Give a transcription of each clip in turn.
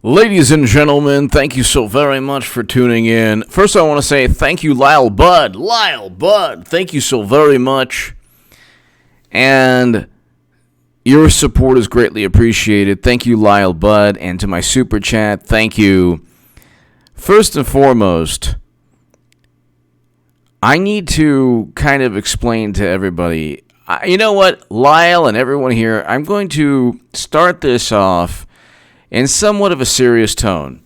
Ladies and gentlemen, thank you so very much for tuning in. First, I want to say thank you, Lyle Bud. Lyle Bud, thank you so very much. And your support is greatly appreciated. Thank you, Lyle Bud. And to my super chat, thank you. First and foremost, I need to kind of explain to everybody. You know what, Lyle and everyone here, I'm going to start this off in somewhat of a serious tone.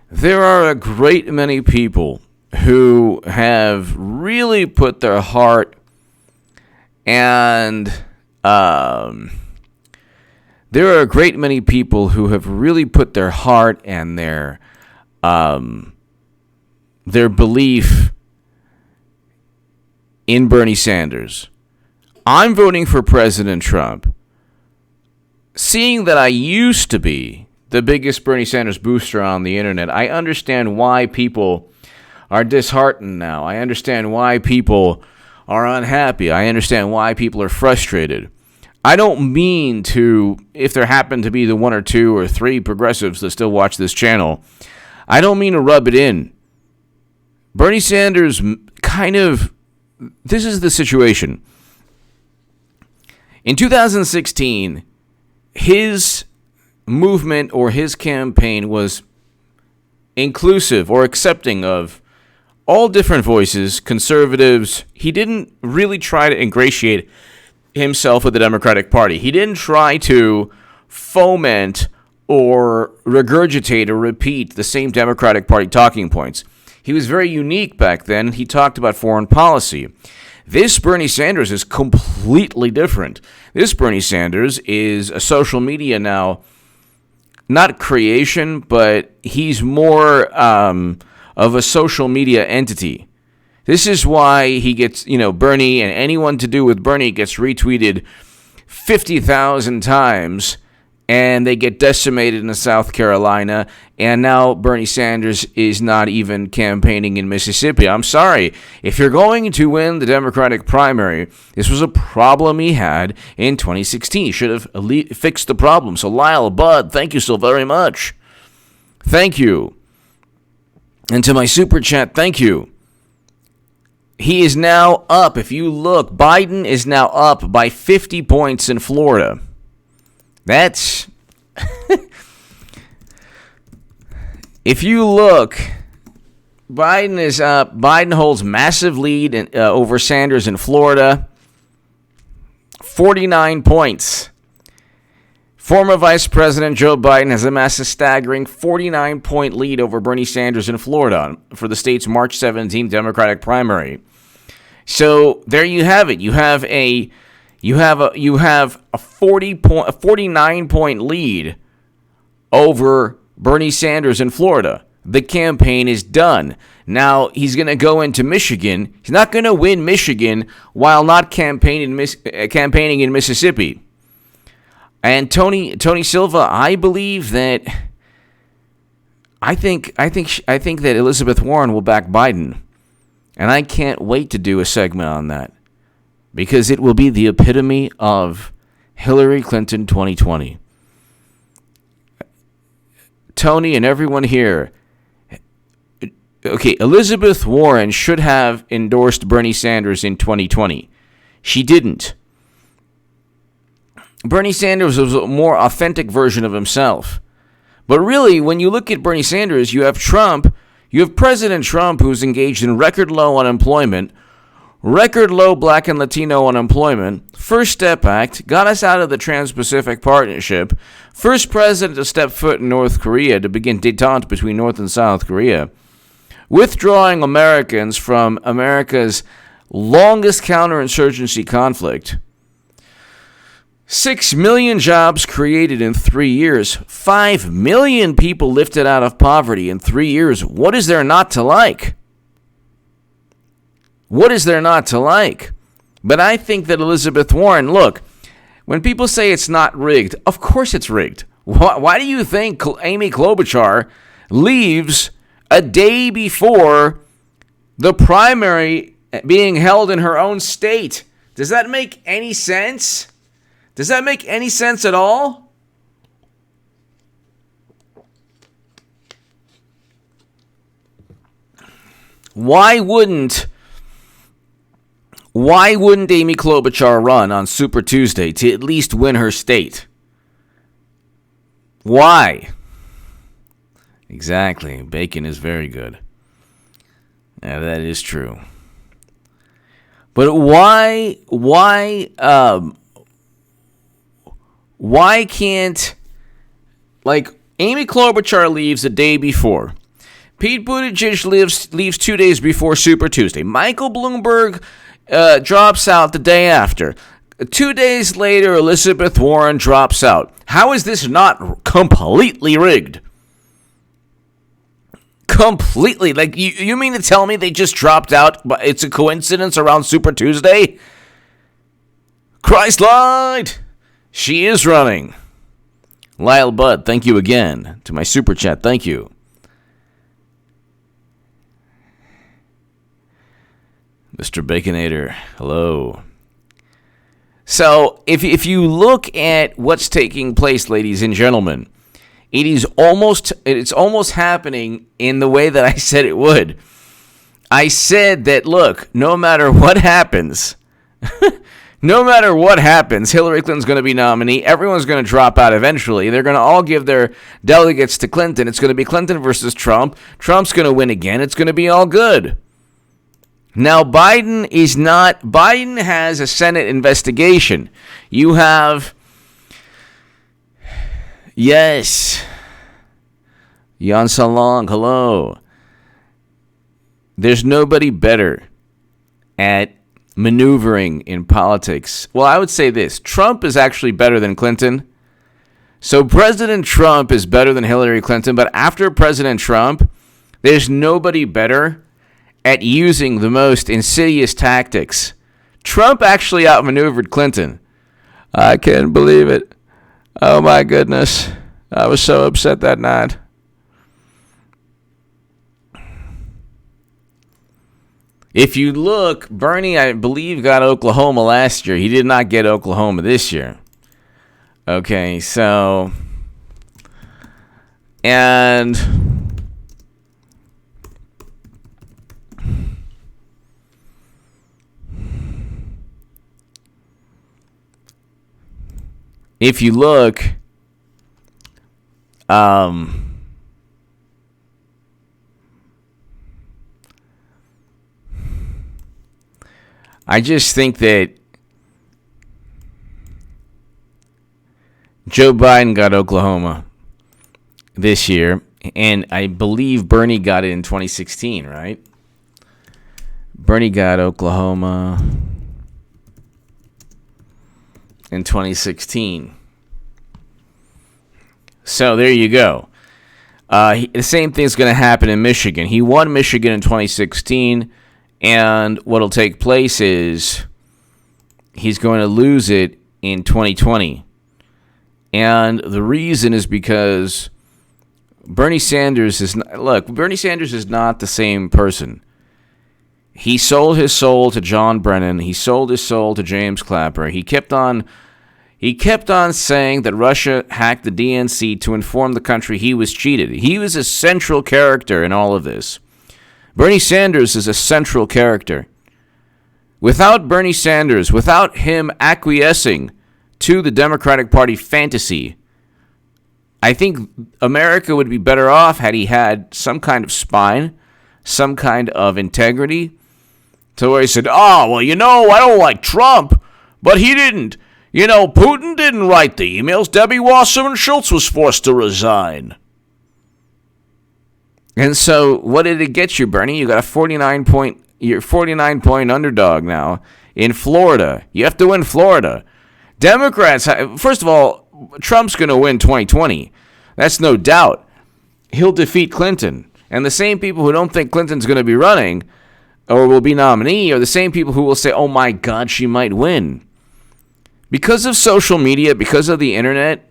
There are a great many people who have really put their heart and there are a great many people who have really put their heart and their belief in Bernie Sanders. I'm voting for President Trump. Seeing that I used to be the biggest Bernie Sanders booster on the internet, I understand why people are disheartened now. I understand why people are unhappy. I understand why people are frustrated. I don't mean to, if there happen to be the one or two or three progressives that still watch this channel, I don't mean to rub it in. Bernie Sanders this is the situation. In 2016, his movement or his campaign was inclusive or accepting of all different voices, conservatives. He didn't really try to ingratiate himself with the Democratic Party. He didn't try to foment or regurgitate or repeat the same Democratic Party talking points. He was very unique back then. He talked about foreign policy. This Bernie Sanders is completely different. This Bernie Sanders is a social media now, not creation, but he's more of a social media entity. This is why he gets, Bernie and anyone to do with Bernie gets retweeted 50,000 times, and they get decimated in South Carolina, and now Bernie Sanders is not even campaigning in Mississippi. I'm sorry. If you're going to win the Democratic primary, this was a problem he had in 2016. He should have fixed the problem. So Lyle Bud, thank you so very much. Thank you. And to my super chat, thank you. He is now up. If you look, Biden is now up by 50 points in Florida. That's... If you look, Biden is up. Biden holds massive lead over Sanders in Florida. 49 points. Former Vice President Joe Biden has amassed a staggering 49-point lead over Bernie Sanders in Florida for the state's March 17th Democratic primary. So there you have it. You have a 49-point lead over Bernie Sanders in Florida. The campaign is done. Now he's going to go into Michigan. He's not going to win Michigan while not campaigning in Mississippi. And Tony Silva, I believe that I think that Elizabeth Warren will back Biden. And I can't wait to do a segment on that, because it will be the epitome of Hillary Clinton 2020. Tony and everyone here, okay, Elizabeth Warren should have endorsed Bernie Sanders in 2020. She didn't. Bernie Sanders was a more authentic version of himself. But really, when you look at Bernie Sanders, you have Trump, you have President Trump, who's engaged in record low unemployment, record low Black and Latino unemployment, First Step Act, got us out of the Trans-Pacific Partnership, first president to step foot in North Korea to begin détente between North and South Korea, withdrawing Americans from America's longest counterinsurgency conflict, 6 million jobs created in 3 years, 5 million people lifted out of poverty in 3 years. What is there not to like? What is there not to like? But I think that Elizabeth Warren, look, when people say it's not rigged, of course it's rigged. Why do you think Amy Klobuchar leaves a day before the primary being held in her own state? Does that make any sense? Does that make any sense at all? Why wouldn't Amy Klobuchar run on Super Tuesday to at least win her state? Why? Exactly. Bacon is very good. Yeah, that is true. But why can't, like, Amy Klobuchar leaves the day before. Pete Buttigieg leaves 2 days before Super Tuesday. Michael Bloomberg drops out the day after. 2 days later, Elizabeth Warren drops out. How is this not completely rigged? Completely. Like, you mean to tell me they just dropped out, but it's a coincidence around Super Tuesday? Christ light! She is running. Lyle Budd, thank you again to my super chat. Thank you. Mr. Baconator, hello. So, if you look at what's taking place, ladies and gentlemen, it's almost happening in the way that I said it would. I said that, look, no matter what happens, Hillary Clinton's going to be nominee. Everyone's going to drop out eventually. They're going to all give their delegates to Clinton. It's going to be Clinton versus Trump. Trump's going to win again. It's going to be all good. Now, Biden has a Senate investigation. You have, yes, Yan Salong, hello. There's nobody better at maneuvering in politics. Well, I would say this. Trump is actually better than Clinton. So President Trump is better than Hillary Clinton, but after President Trump, there's nobody better at using the most insidious tactics. Trump actually outmaneuvered Clinton. I can't believe it. Oh my goodness. I was so upset that night. If you look, Bernie, I believe, got Oklahoma last year. He did not get Oklahoma this year. Okay, so, and if you look, I just think that Joe Biden got Oklahoma this year, and I believe Bernie got it in 2016, right? Bernie got Oklahoma in 2016. So there you go. The same thing's going to happen in Michigan. He won Michigan in 2016. And what'll take place is he's going to lose it in 2020. And the reason is because Bernie Sanders is not the same person. He sold his soul to John Brennan. He sold his soul to James Clapper. He kept on saying that Russia hacked the DNC to inform the country he was cheated. He was a central character in all of this. Bernie Sanders is a central character. Without Bernie Sanders, without him acquiescing to the Democratic Party fantasy, I think America would be better off had he had some kind of spine, some kind of integrity, to where he said, I don't like Trump, but he didn't. Putin didn't write the emails. Debbie Wasserman Schultz was forced to resign. And so, what did it get you, Bernie? You got a 49-point underdog now in Florida. You have to win Florida. Democrats, first of all, Trump's going to win 2020. That's no doubt. He'll defeat Clinton. And the same people who don't think Clinton's going to be running or will be nominee are the same people who will say, oh my God, she might win. Because of social media, because of the internet,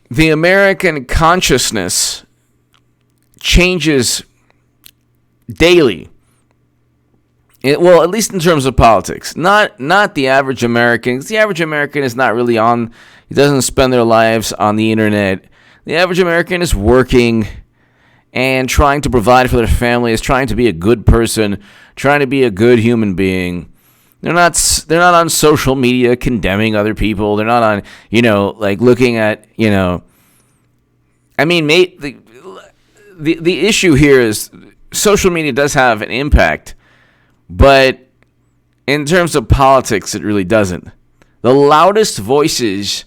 the American consciousness changes daily. Well, at least in terms of politics. Not the average American. 'Cause the average American is not really on, he doesn't spend their lives on the internet. The average American is working and trying to provide for their families, trying to be a good person, trying to be a good human being. They're not on social media condemning other people. They're not on, like looking at, I mean, the issue here is social media does have an impact, but in terms of politics, it really doesn't. The loudest voices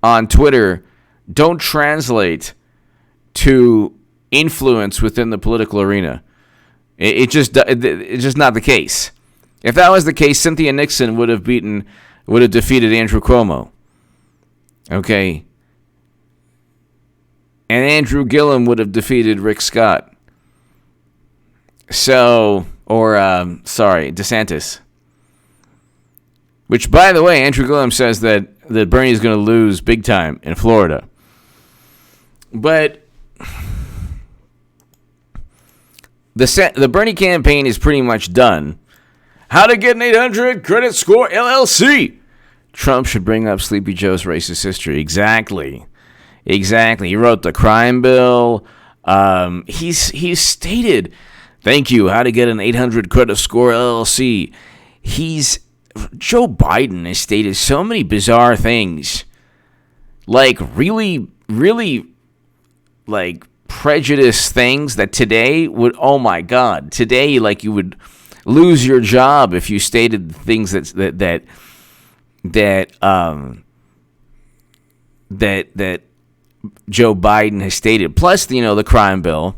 on Twitter don't translate to influence within the political arena. It's just not the case. If that was the case, Cynthia Nixon would have defeated Andrew Cuomo. Okay. And Andrew Gillum would have defeated Rick Scott. DeSantis. Which, by the way, Andrew Gillum says that Bernie is going to lose big time in Florida. But the Bernie campaign is pretty much done. How to get an 800 credit score LLC. Trump should bring up Sleepy Joe's racist history. Exactly. He wrote the crime bill. He's stated, thank you, how to get an 800 credit score LLC. Joe Biden has stated so many bizarre things. Like really, really like prejudiced things that today would, oh my God, today like you would lose your job if you stated things that Joe Biden has stated. Plus, the crime bill.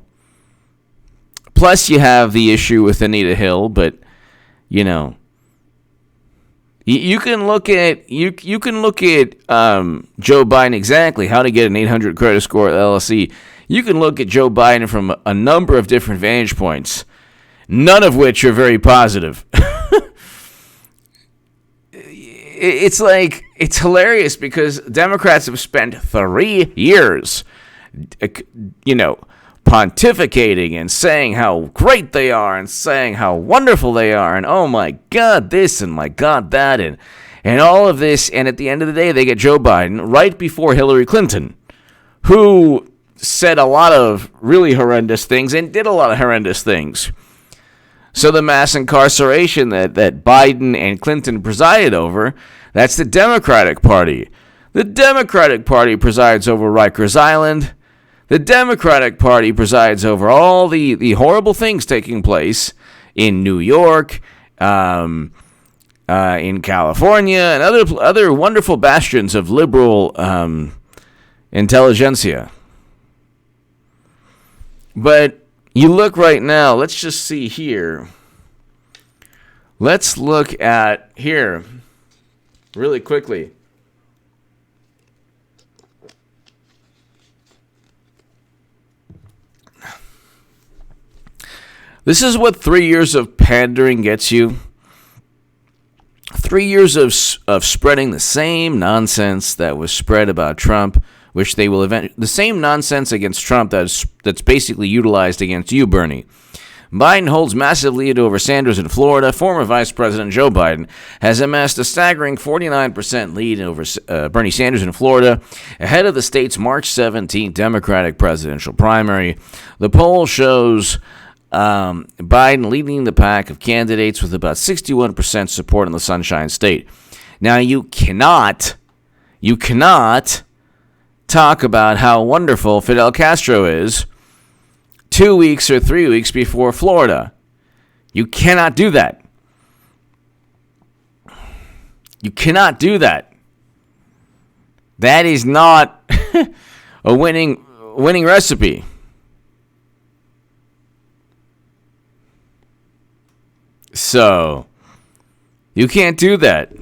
Plus, you have the issue with Anita Hill, but you can look at Joe Biden exactly how to get an 800 credit score LLC. You can look at Joe Biden from a number of different vantage points, none of which are very positive. It's hilarious because Democrats have spent 3 years, pontificating and saying how great they are and saying how wonderful they are and oh my God this and my God that and all of this, and at the end of the day they get Joe Biden right before Hillary Clinton, who said a lot of really horrendous things and did a lot of horrendous things. So the mass incarceration that Biden and Clinton presided over, that's the Democratic Party. The Democratic Party presides over Rikers Island. The Democratic Party presides over all the horrible things taking place in New York, in California, and other wonderful bastions of liberal intelligentsia. But you look right now, let's just see here. Let's look at here really quickly. This is what 3 years of pandering gets you. 3 years of spreading the same nonsense that was spread about Trump, which they will the same nonsense against Trump that's basically utilized against you, Bernie. Biden holds massive lead over Sanders in Florida. Former Vice President Joe Biden has amassed a staggering 49% lead over Bernie Sanders in Florida, ahead of the state's March 17th Democratic presidential primary. The poll shows Biden leading the pack of candidates with about 61% support in the Sunshine State. Now, you cannot talk about how wonderful Fidel Castro is 2 weeks or 3 weeks before Florida. You cannot do that. You cannot do that. That is not a winning recipe. So, you can't do that.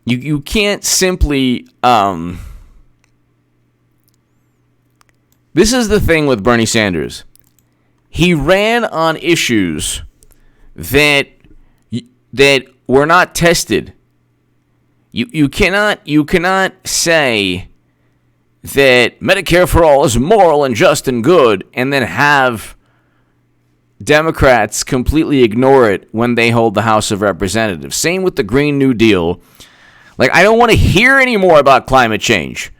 You can't simply, this is the thing with Bernie Sanders. He ran on issues that were not tested. You cannot say that Medicare for all is moral and just and good and then have Democrats completely ignore it when they hold the House of Representatives. Same with the Green New Deal. Like, I don't want to hear any more about climate change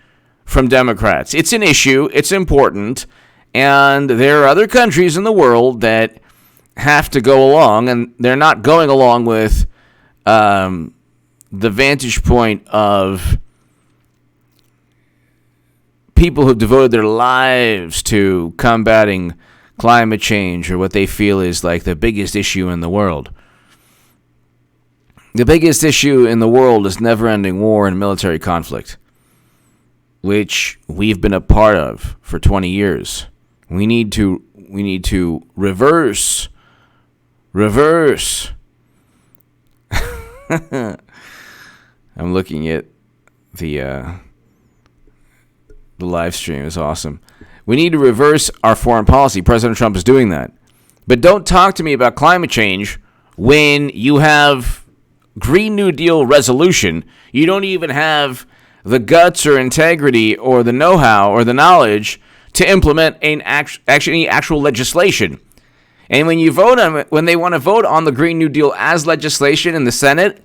from Democrats. It's an issue. It's important. And there are other countries in the world that have to go along, and they're not going along with the vantage point of people who've devoted their lives to combating climate change, or what they feel is like the biggest issue in the world. The biggest issue in the world is never-ending war and military conflict, which we've been a part of for 20 years. We need to reverse. I'm looking at the live stream. Is awesome. We need to reverse our foreign policy. President Trump is doing that. But don't talk to me about climate change when you have Green New Deal resolution. You don't even have the guts or integrity or the know-how or the knowledge to implement any actual legislation. And when you vote on it, when they want to vote on the Green New Deal as legislation in the Senate,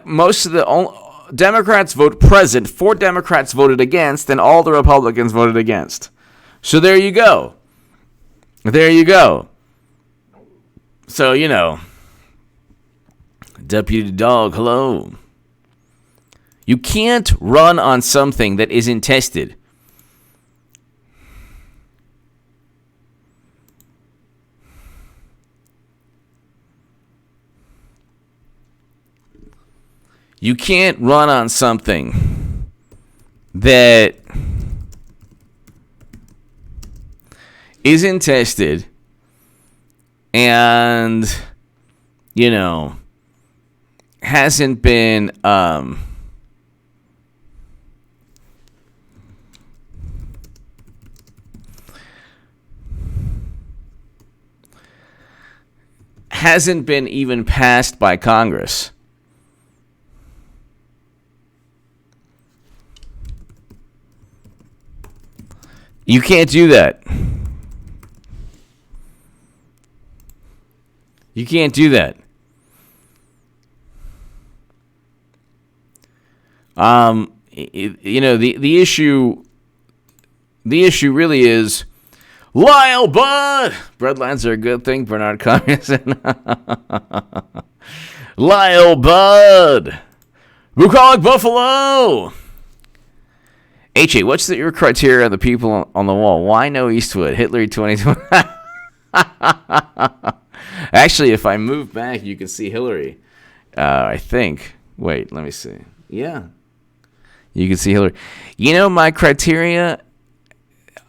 most of the Democrats vote present. 4 Democrats voted against, and all the Republicans voted against. So there you go. So, Deputy Dog, hello. You can't run on something that isn't tested. You can't run on something that isn't tested and, hasn't been even passed by Congress. You can't do that. You can't do that. The issue really is Lyle Bud. Breadlines are a good thing, Bernard Communist. Lyle Bud. Bucolic Buffalo. H.A., what's your criteria of the people on the wall? Why no Eastwood? Hitler 2020. Actually, if I move back, you can see Hillary. I think. Wait, let me see. Yeah. You can see Hillary. My criteria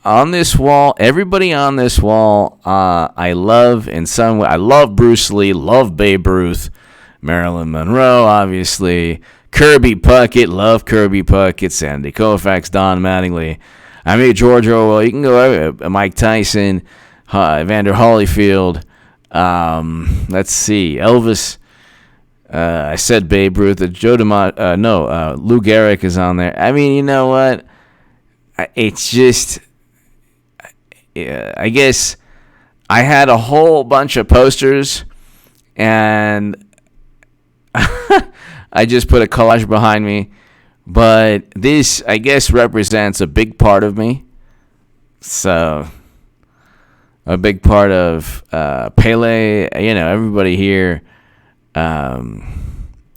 on this wall, everybody on this wall, I love in some way. I love Bruce Lee, love Babe Ruth, Marilyn Monroe, obviously. Kirby Puckett, love Kirby Puckett, Sandy Koufax, Don Mattingly. I mean, George Orwell. You can go Mike Tyson, Evander Holyfield. Let's see, Elvis. I said Babe Ruth. Lou Gehrig is on there. I mean, you know what? It's just, I guess I had a whole bunch of posters, and I just put a collage behind me. But this, I guess, represents a big part of me. So, a big part of Pele, everybody here.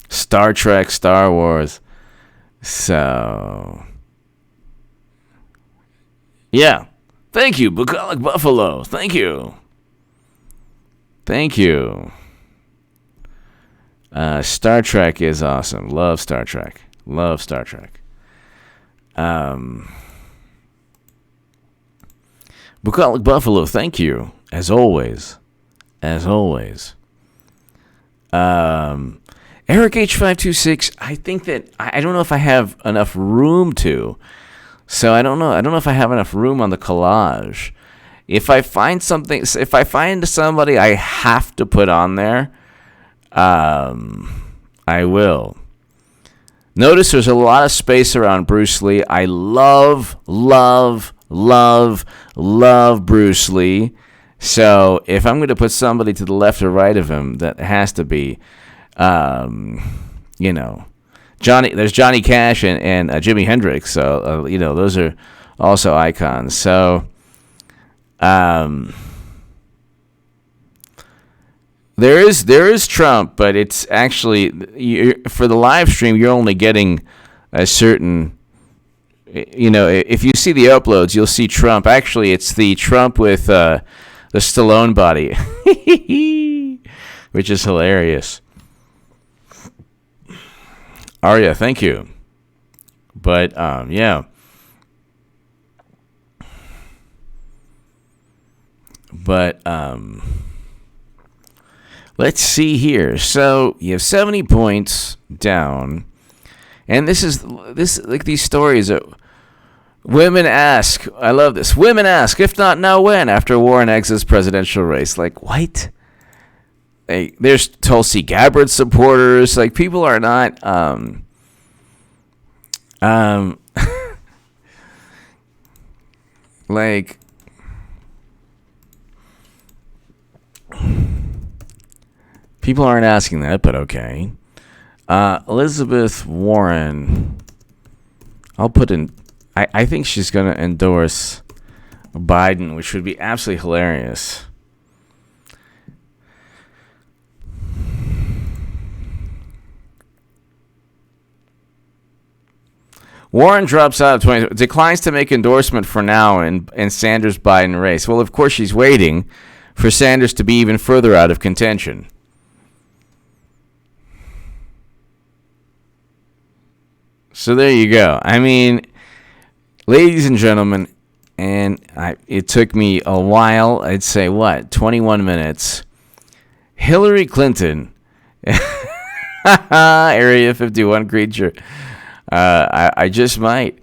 Star Trek, Star Wars. So, yeah. Thank you, Bucolic Buffalo. Thank you. Star Trek is awesome. Love Star Trek. Bucolic Buffalo, thank you. As always. Eric H526, I think that I don't know if I have enough room to. So I don't know if I have enough room on the collage. If I find somebody I have to put on there, I will. Notice there's a lot of space around Bruce Lee. I love Bruce Lee. So if I'm going to put somebody to the left or right of him, that has to be, you know, Johnny. There's Johnny Cash and Jimi Hendrix. So you know, those are also icons. So there is Trump, but it's actually for the live stream, you're only getting a certain. You know, if you see the uploads, you'll see Trump. Actually, it's the Trump with the Stallone body, which is hilarious. Arya, thank you. But yeah. But let's see here. So you have 70 points down, and this like these stories. Women ask, I love this. Women ask, if not now, when? After Warren exits presidential race. Like, what? Hey, there's Tulsi Gabbard supporters. Like, people are not, like, people aren't asking that, but okay. Elizabeth Warren, I'll put in. I think she's going to endorse Biden, which would be absolutely hilarious. Warren drops out of 20, declines to make endorsement for now in Sanders-Biden race. Well, of course, she's waiting for Sanders to be even further out of contention. So there you go. I mean, ladies and gentlemen, and it took me a while, I'd say, 21 minutes. Hillary Clinton, Area 51 creature. I just might.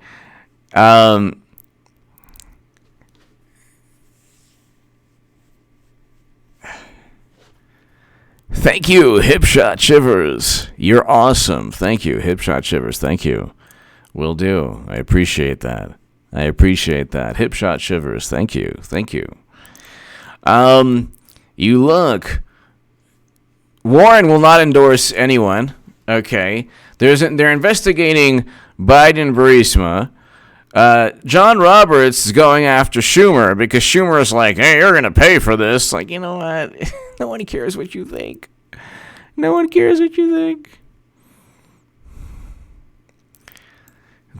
Thank you, Hipshot Shivers. You're awesome. Thank you, Hipshot Shivers. Thank you. Will do. I appreciate that. Hipshot Shivers. Thank you. You look. Warren will not endorse anyone. Okay. They're investigating Biden Burisma. John Roberts is going after Schumer because Schumer is like, hey, you're going to pay for this. Like, you know what? No one cares what you think.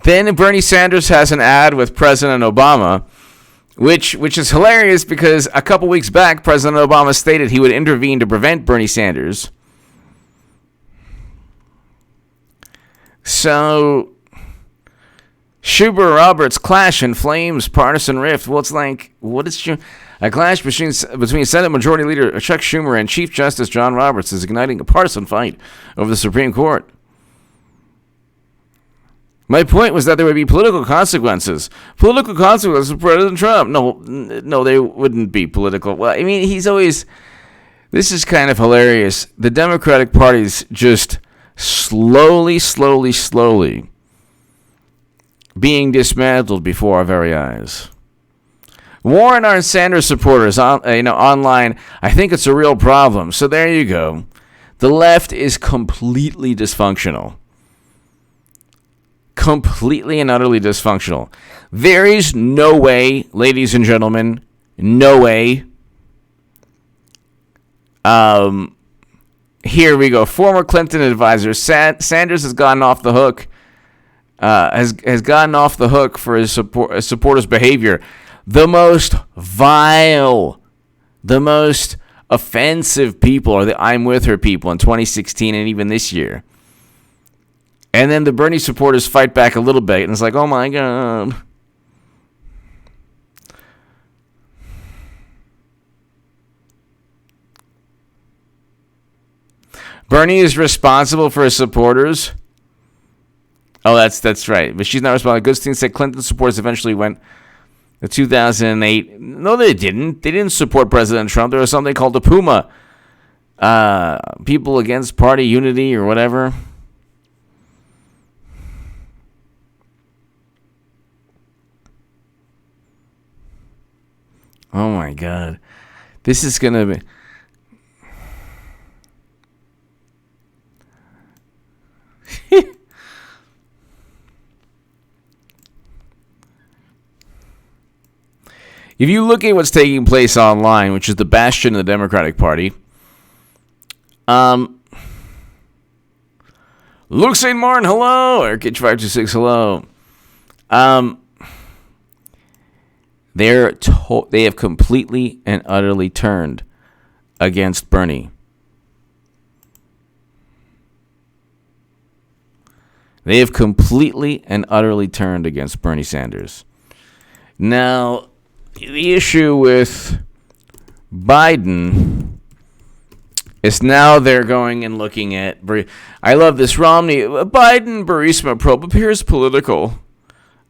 Then Bernie Sanders has an ad with President Obama, which is hilarious because a couple weeks back, President Obama stated he would intervene to prevent Bernie Sanders. So Schumer Roberts clash inflames partisan rift. Well, it's like, what is a clash between Senate Majority Leader Chuck Schumer and Chief Justice John Roberts is igniting a partisan fight over the Supreme Court. My point was that there would be political consequences. Political consequences for President Trump. No, they wouldn't be political. Well, I mean, this is kind of hilarious. The Democratic Party's just slowly being dismantled before our very eyes. Warren and Sanders supporters online, I think it's a real problem. So there you go. The left is completely dysfunctional. Completely and utterly dysfunctional. There is no way, ladies and gentlemen, no way. Here we go. Former Clinton advisor Sanders has gotten off the hook. Has gotten off the hook for his supporters' behavior. The most vile, the most offensive people are the I'm with her people in 2016 and even this year. And then the Bernie supporters fight back a little bit, and it's like, oh my God. Bernie is responsible for his supporters. Oh, that's right. But she's not responsible. Goodstein said Clinton supporters eventually went in 2008. No, they didn't. They didn't support President Trump. There was something called the Puma. People Against Party Unity or whatever. Oh, my God. This is going to be... If you look at what's taking place online, which is the bastion of the Democratic Party, Luke St. Martin, hello. Eric H526, hello. They have completely and utterly turned against Bernie. They have completely and utterly turned against Bernie Sanders. Now, the issue with Biden is now they're going and looking at... I love this. Romney, Biden Burisma probe appears political.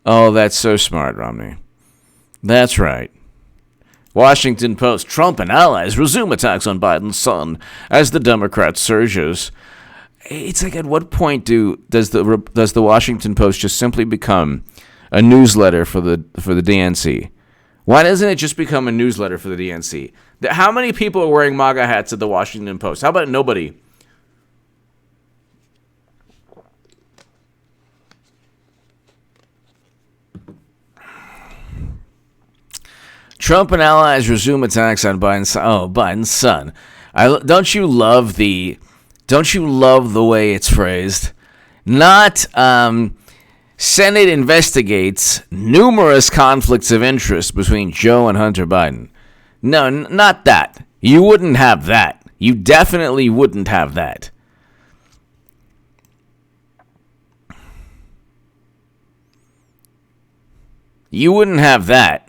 Oh, that's so smart, Romney. That's right. Washington Post, Trump and allies resume attacks on Biden's son as the Democrat surges. It's like, at what point does the Washington Post just simply become a newsletter for the DNC? Why doesn't it just become a newsletter for the DNC? How many people are wearing MAGA hats at the Washington Post? How about nobody? Trump and allies resume attacks on Biden's son. Oh, Biden's son. Don't you love the way it's phrased? Not Senate investigates numerous conflicts of interest between Joe and Hunter Biden. No, not that. You wouldn't have that. You definitely wouldn't have that. You wouldn't have that.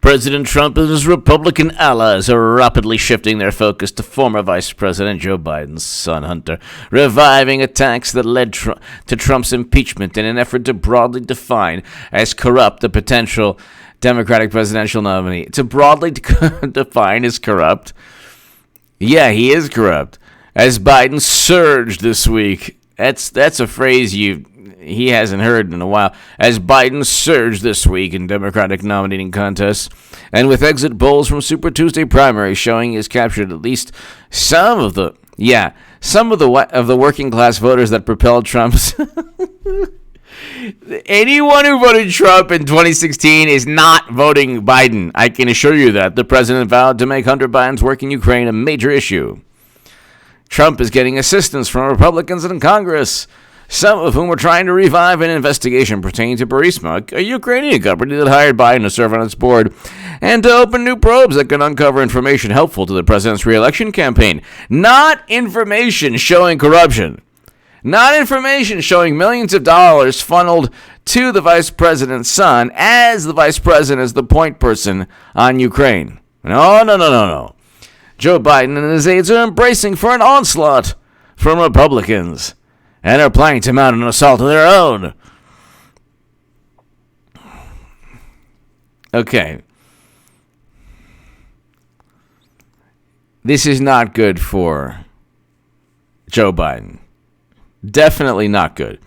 President Trump and his Republican allies are rapidly shifting their focus to former Vice President Joe Biden's son, Hunter, reviving attacks that led to Trump's impeachment in an effort to broadly define as corrupt the potential Democratic presidential nominee. To broadly define as corrupt? Yeah, he is corrupt. As Biden surged this week. That's a phrase he hasn't heard in a while. As Biden surged this week in Democratic nominating contests, and with exit polls from Super Tuesday primaries showing he has captured at least some of the working class voters that propelled Trump's. Anyone who voted Trump in 2016 is not voting Biden. I can assure you that. The president vowed to make Hunter Biden's work in Ukraine a major issue. Trump is getting assistance from Republicans in Congress, some of whom are trying to revive an investigation pertaining to Burisma, a Ukrainian company that hired Biden to serve on its board, and to open new probes that can uncover information helpful to the president's re-election campaign. Not information showing corruption. Not information showing millions of dollars funneled to the vice president's son as the vice president is the point person on Ukraine. No. Joe Biden and his aides are embracing for an onslaught from Republicans and are planning to mount an assault of their own. Okay. This is not good for Joe Biden. Definitely not good.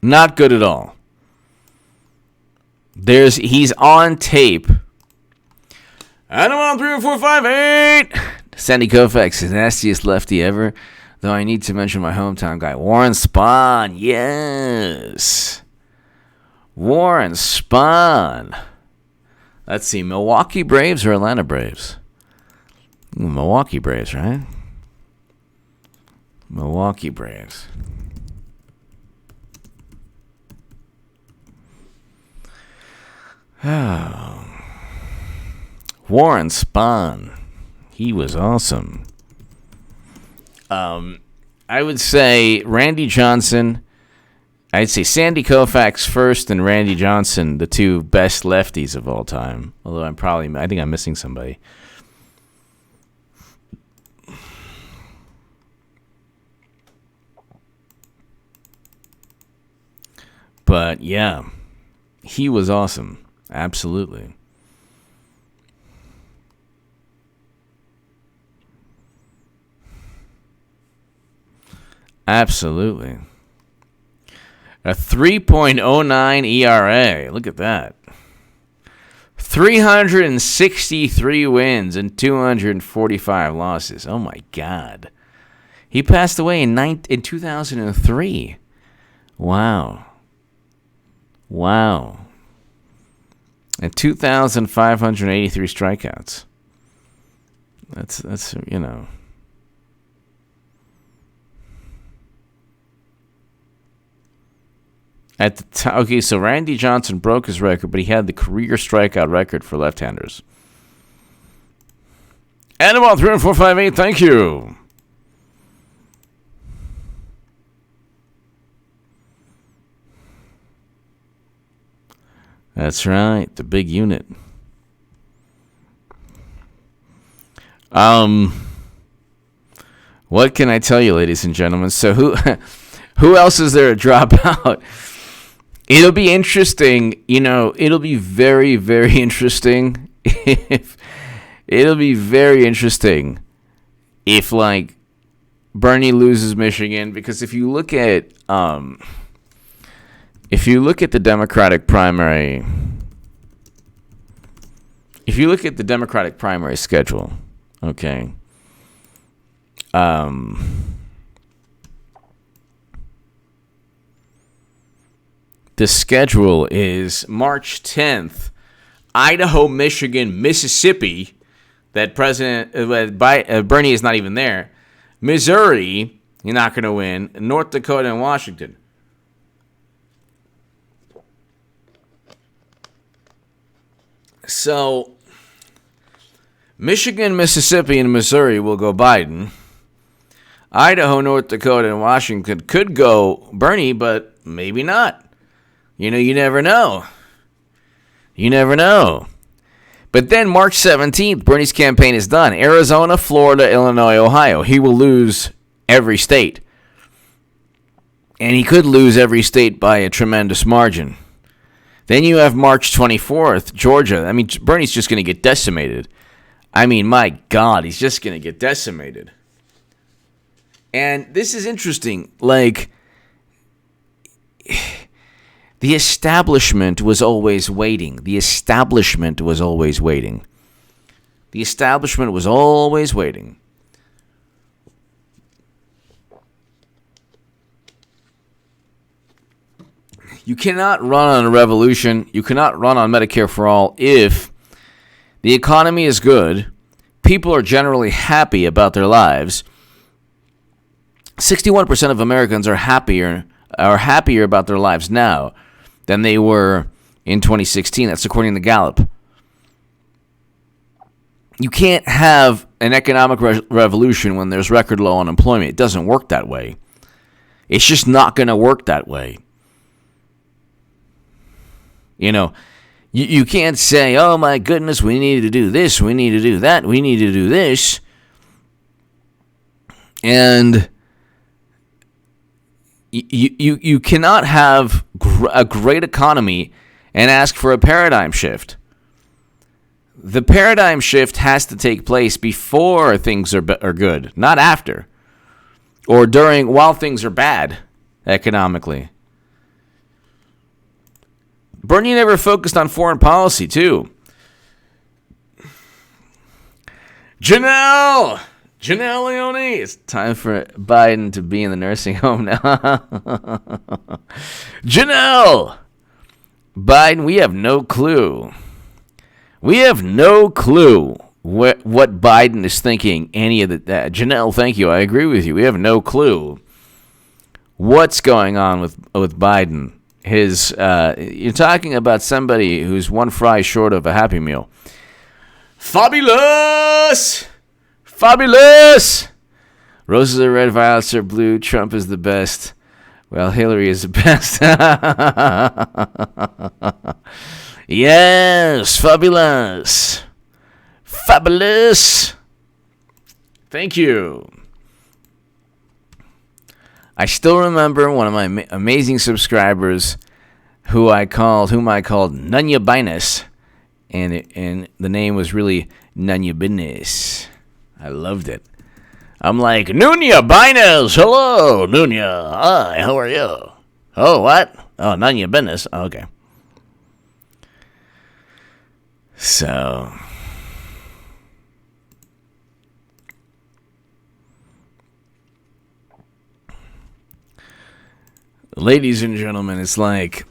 Not good at all. He's on tape. Adam on 30458. Sandy Koufax, the nastiest lefty ever. Though I need to mention my hometown guy, Warren Spahn. Yes. Warren Spahn. Let's see, Milwaukee Braves or Atlanta Braves? Milwaukee Braves, right? Milwaukee Braves. Oh. Warren Spahn. He was awesome. I would say Randy Johnson. I'd say Sandy Koufax first and Randy Johnson, the two best lefties of all time. Although I think I'm missing somebody. But yeah, he was awesome. Absolutely. Absolutely. A 3.09 ERA. Look at that. 363 wins and 245 losses. Oh, my God. He passed away in 2003. Wow. And 2,583 strikeouts. That's you know. At the time, okay, so Randy Johnson broke his record, but he had the career strikeout record for left-handers. Animal 31458, thank you. That's right, the big unit. What can I tell you, ladies and gentlemen? So who else is there to drop out? It'll be interesting, it'll be very, very interesting if like Bernie loses Michigan, because if you look at the Democratic primary, schedule, okay, the schedule is March 10th, Idaho, Michigan, Mississippi. That Bernie is not even there. Missouri, you're not going to win. North Dakota and Washington. So, Michigan, Mississippi, and Missouri will go Biden. Idaho, North Dakota, and Washington could go Bernie, but maybe not. You never know. But then March 17th, Bernie's campaign is done. Arizona, Florida, Illinois, Ohio. He will lose every state. And he could lose every state by a tremendous margin. Then you have March 24th, Georgia. I mean, Bernie's just going to get decimated. I mean, my God, he's just going to get decimated. And this is interesting. Like, the establishment was always waiting. You cannot run on a revolution. You cannot run on Medicare for all if the economy is good, people are generally happy about their lives. 61% of Americans are happier about their lives now than they were in 2016. That's according to Gallup. You can't have an economic revolution when there's record low unemployment. It doesn't work that way. It's just not going to work that way. You can't say, oh my goodness, we need to do this, we need to do that, we need to do this. And you cannot have a great economy and ask for a paradigm shift. The paradigm shift has to take place before things are good, not after. Or while things are bad economically. Bernie never focused on foreign policy, too. Janelle Leone. It's time for Biden to be in the nursing home now. Janelle. Biden, we have no clue. What Biden is thinking. Any of that. Janelle, thank you. I agree with you. We have no clue what's going on with Biden. You're talking about somebody who's one fry short of a Happy Meal. Fabulous! Roses are red, violets are blue. Trump is the best. Well, Hillary is the best. Yes, fabulous. Thank you. I still remember one of my amazing subscribers whom I called Nunya Binus, and the name was really Nunya Binus. I loved it. I'm like, Nunya Binus, hello, Nunya. Hi, how are you? Oh, what? Oh, none of your business. Okay. So, ladies and gentlemen, it's like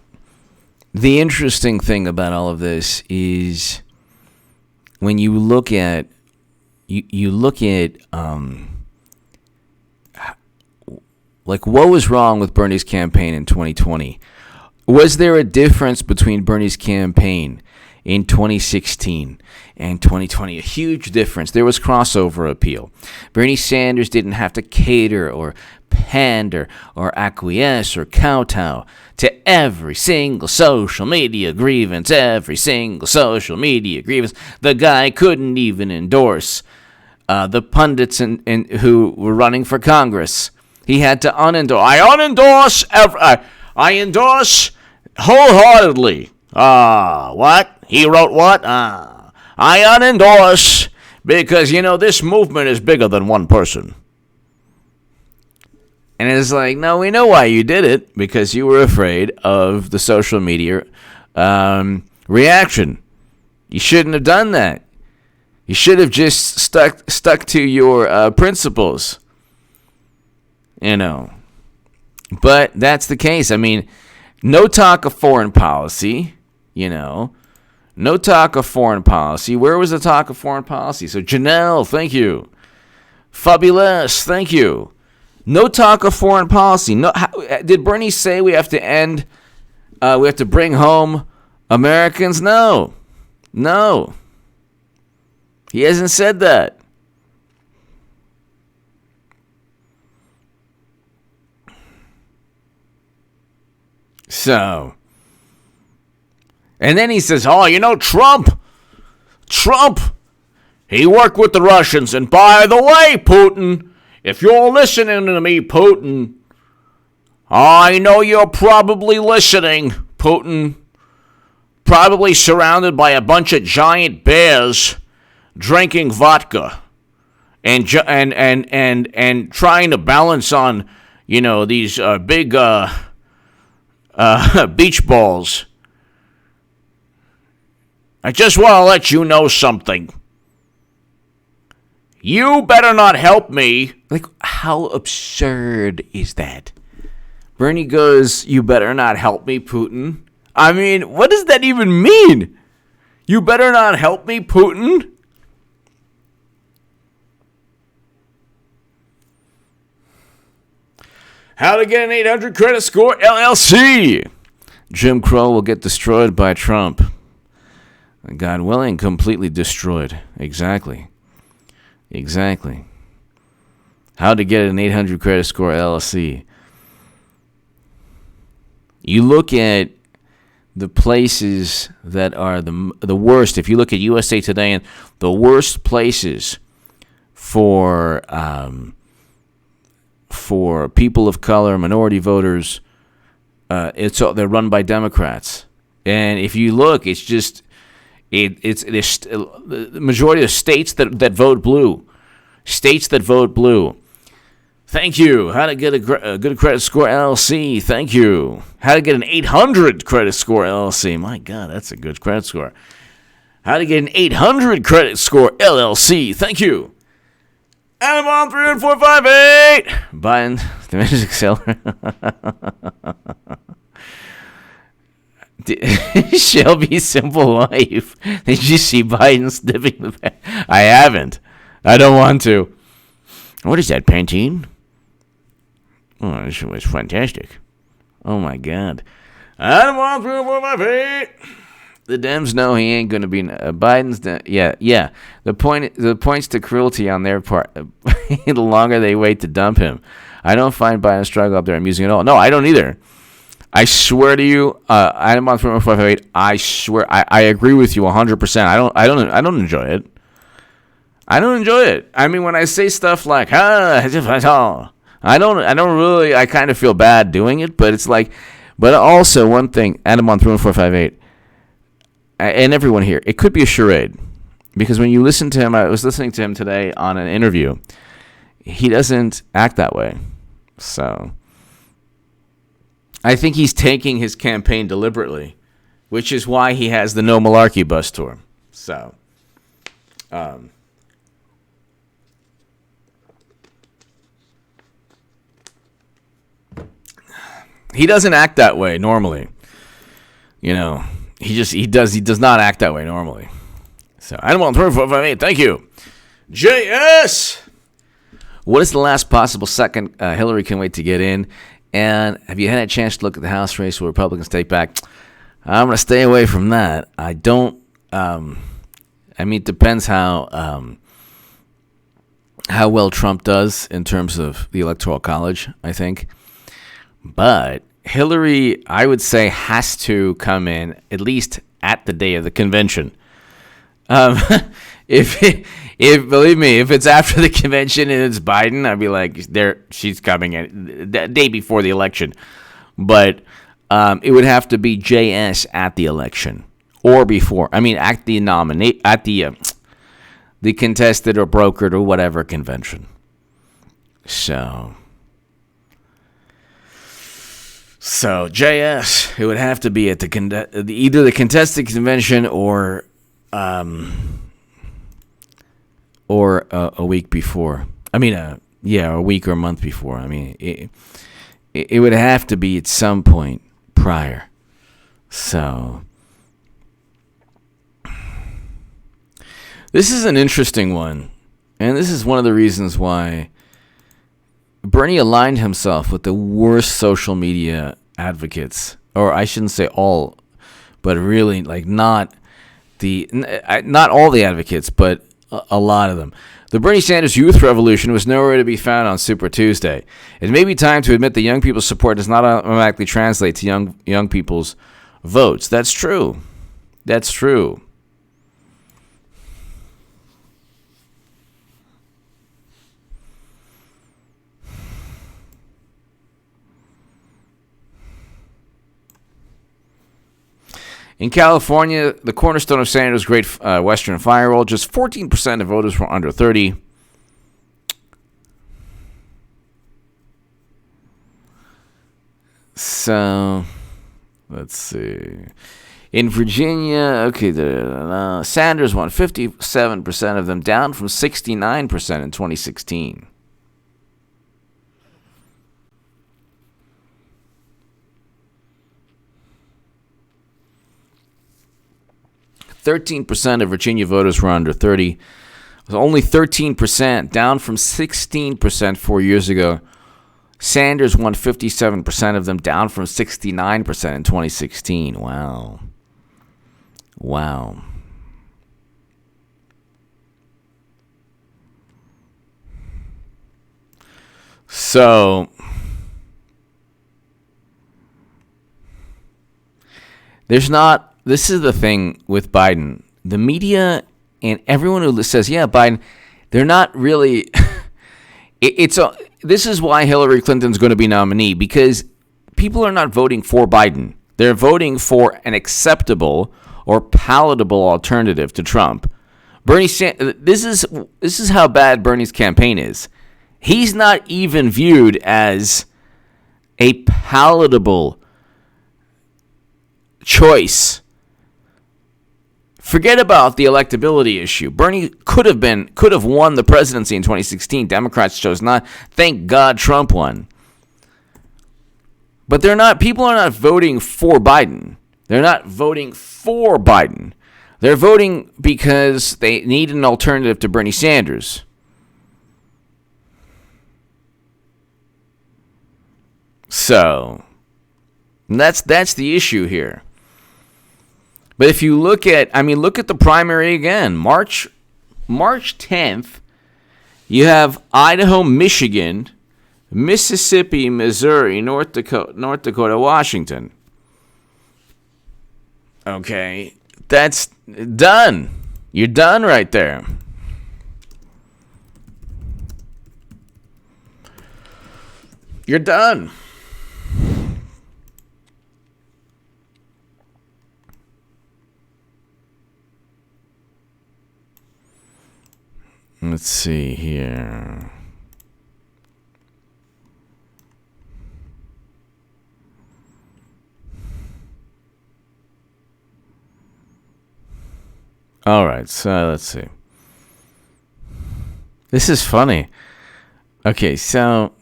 the interesting thing about all of this is when you look at like what was wrong with Bernie's campaign in 2020? Was there a difference between Bernie's campaign in 2016 and 2020? A huge difference. There was crossover appeal. Bernie Sanders didn't have to cater or pander or acquiesce or kowtow to every single social media grievance. The guy couldn't even endorse the pundits who were running for Congress. He had to unendorse. I endorse wholeheartedly. What? He wrote what? I unendorse because, this movement is bigger than one person. And it's like, no, we know why you did it, because you were afraid of the social media reaction. You shouldn't have done that. You should have just stuck to your principles. But that's the case. I mean, no talk of foreign policy, No talk of foreign policy. Where was the talk of foreign policy? So, Janelle, thank you. Fabulous, thank you. No talk of foreign policy. No, did Bernie say we have to end, we have to bring home Americans? No. He hasn't said that. So, and then he says, Trump, he worked with the Russians. And by the way, Putin, if you're listening to me, Putin, I know you're probably listening, Putin, probably surrounded by a bunch of giant bears drinking vodka and trying to balance on, these big beach balls. I just want to let you know something. You better not help me. Like, how absurd is that? Bernie goes, you better not help me, Putin. I mean, what does that even mean? You better not help me, Putin? How to get an 800 credit score, LLC. Jim Crow will get destroyed by Trump. God willing, completely destroyed. Exactly. How to get an 800 credit score, LLC. You look at the places that are the worst. If you look at USA Today and the worst places for people of color, minority voters, they're run by Democrats. And if you look, it's just it's the majority of states that vote blue. States that vote blue. Thank you. How to get a good credit score, LLC. Thank you. How to get an 800 credit score, LLC. My God, that's a good credit score. How to get an 800 credit score, LLC. Thank you. Adam on 31458. Biden, the music seller. Shelby's Simple Life. Did you see Biden sniffing the back? I haven't. I don't want to. What is that, Pantene? Oh, this was fantastic. Oh, my God. Adam on 31458. The Dems know he ain't going to be Biden's. Yeah. The points to cruelty on their part. The longer they wait to dump him, I don't find Biden's struggle up there amusing at all. No, I don't either. I swear to you, I'm on 31558. I swear, I agree with you 100%. I don't enjoy it. I don't enjoy it. I mean, when I say stuff like I don't really. I kind of feel bad doing it, but it's like, but also one thing, Adam on 31458. And everyone here, it could be a charade, because when you listen to him, I was listening to him today on an interview, he doesn't act that way. So I think he's taking his campaign deliberately, which is why he has the No Malarkey bus tour. So, he doesn't act that way normally. You know, he does not act that way normally. So, Animal 2458, thank you. JS! What is the last possible second Hillary can wait to get in? And have you had a chance to look at the House race where Republicans take back? I'm going to stay away from that. I don't, it depends how well Trump does in terms of the Electoral College, I think. But Hillary, I would say, has to come in at least at the day of the convention. If believe me, if it's after the convention and it's Biden, I'd be like, she's coming in the day before the election. But it would have to be JS at the election or before. I mean, at the the contested or brokered or whatever convention. So JS, it would have to be at either the contested convention or a week before. I mean, a week or a month before. I mean, it would have to be at some point prior. So this is an interesting one, and this is one of the reasons why Bernie aligned himself with the worst social media advocates, or I shouldn't say all, but really like not all the advocates, but a lot of them. The Bernie Sanders youth revolution was nowhere to be found on Super Tuesday. It may be time to admit that young people's support does not automatically translate to young people's votes. That's true. That's true. In California, the cornerstone of Sanders' Great Western Firewall, just 14% of voters were under 30. So, let's see. In Virginia, Sanders won 57% of them, down from 69% in 2016. 13% of Virginia voters were under 30. It was only 13%, down from 16% 4 years ago. Sanders won 57% of them, down from 69% in 2016. Wow. So, this is the thing with Biden. The media and everyone who says, yeah, Biden, they're not really... This is why Hillary Clinton's going to be nominee, because people are not voting for Biden. They're voting for an acceptable or palatable alternative to Trump. This is how bad Bernie's campaign is. He's not even viewed as a palatable choice. Forget about the electability issue. Bernie could have won the presidency in 2016. Democrats chose not. Thank God Trump won. But people are not voting for Biden. They're not voting for Biden. They're voting because they need an alternative to Bernie Sanders. So, that's the issue here. But if you look at the primary again. March 10th, you have Idaho, Michigan, Mississippi, Missouri, North Dakota, Washington. Okay, that's done. You're done right there. You're done. Let's see here. All right, so let's see. This is funny. Okay, so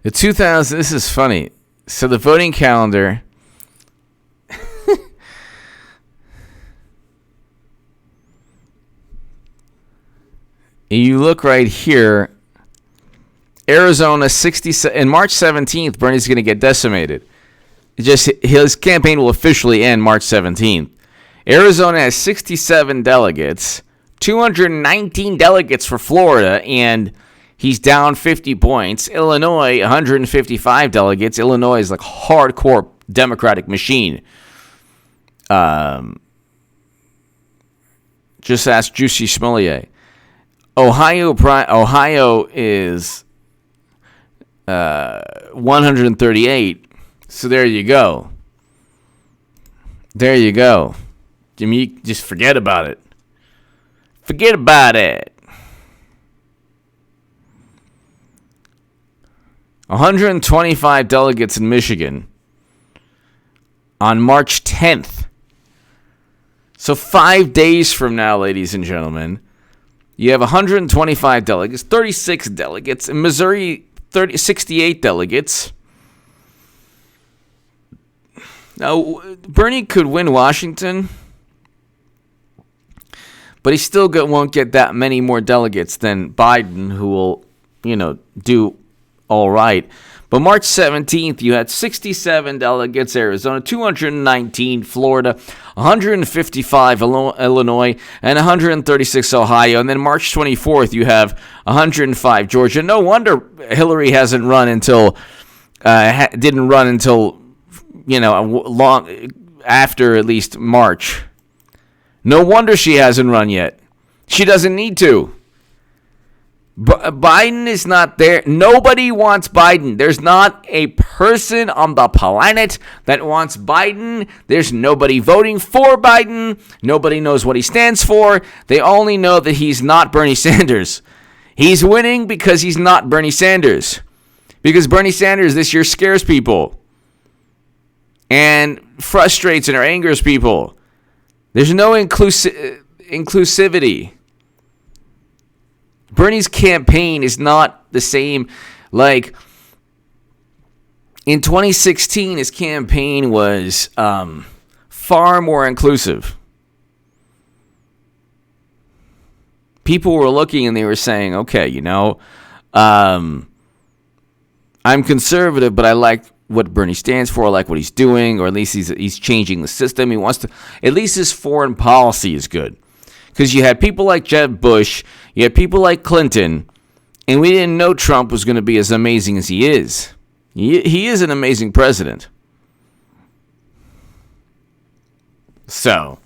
the 2000. This is funny. So the voting calendar. You look right here. Arizona 60 in March 17th. Bernie's going to get decimated. Just his campaign will officially end March 17th. Arizona has 67 delegates, 219 delegates for Florida, and he's down 50 points. Illinois, 155 delegates. Illinois is like hardcore Democratic machine. Just ask Juicy Schmillier. Ohio is 138. So there you go. There you go. Jimmy, just forget about it. Forget about it. 125 delegates in Michigan on March 10th. So 5 days from now, ladies and gentlemen, you have 125 delegates, 36 delegates. In Missouri, 68 delegates. Now, Bernie could win Washington, but he still won't get that many more delegates than Biden, who will, do all right. But March 17th, you had 67 delegates, Arizona, 219 Florida, 155 Illinois, and 136 Ohio. And then March 24th, you have 105 Georgia. No wonder Hillary hasn't run until, long after at least March. No wonder she hasn't run yet. She doesn't need to. Biden is not there. Nobody wants Biden. There's not a person on the planet that wants Biden. There's nobody voting for Biden. Nobody knows what he stands for. They only know that he's not Bernie Sanders. He's winning because he's not Bernie Sanders. Because Bernie Sanders this year scares people and frustrates and angers people. There's no inclusivity. Bernie's campaign is not the same. Like, in 2016, his campaign was far more inclusive. People were looking and they were saying, okay, I'm conservative, but I like what Bernie stands for. I like what he's doing, or at least he's changing the system. He wants to. At least his foreign policy is good. Because you had people like Jeb Bush, you had people like Clinton, and we didn't know Trump was going to be as amazing as he is. He is an amazing president. So,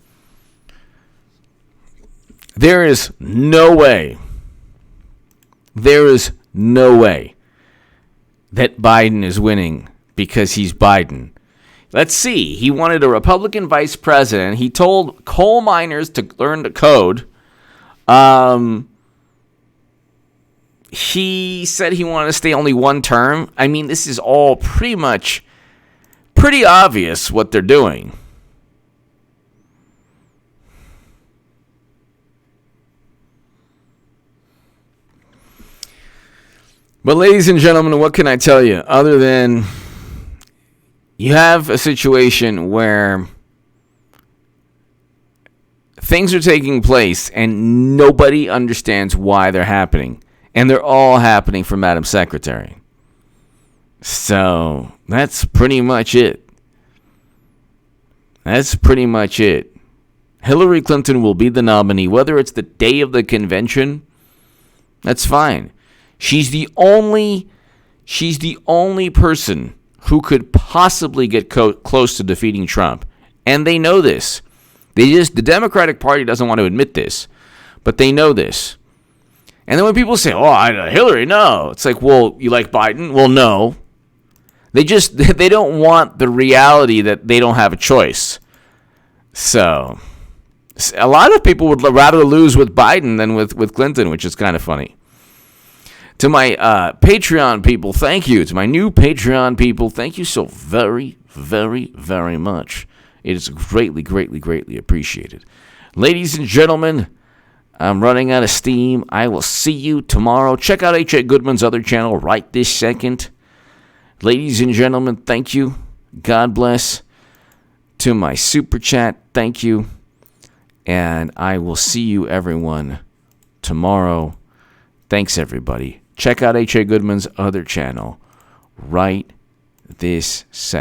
there is no way that Biden is winning because he's Biden. Let's see. He wanted a Republican vice president. He told coal miners to learn to code. He said he wanted to stay only one term. I mean, this is all pretty obvious what they're doing. But ladies and gentlemen, what can I tell you other than you have a situation where things are taking place and nobody understands why they're happening. And they're all happening for Madam Secretary. So that's pretty much it. Hillary Clinton will be the nominee, whether it's the day of the convention. That's fine. She's the only person who could possibly get close to defeating Trump. And they know this. The Democratic Party doesn't want to admit this, but they know this. And then when people say, Hillary, no. It's like, well, you like Biden? Well, no. They don't want the reality that they don't have a choice. So, a lot of people would rather lose with Biden than with Clinton, which is kind of funny. To my Patreon people, thank you. To my new Patreon people, thank you so very, very, very much. It is greatly, greatly, greatly appreciated. Ladies and gentlemen, I'm running out of steam. I will see you tomorrow. Check out H.A. Goodman's other channel right this second. Ladies and gentlemen, thank you. God bless. To my super chat, thank you. And I will see you, everyone, tomorrow. Thanks, everybody. Check out H.A. Goodman's other channel right this second.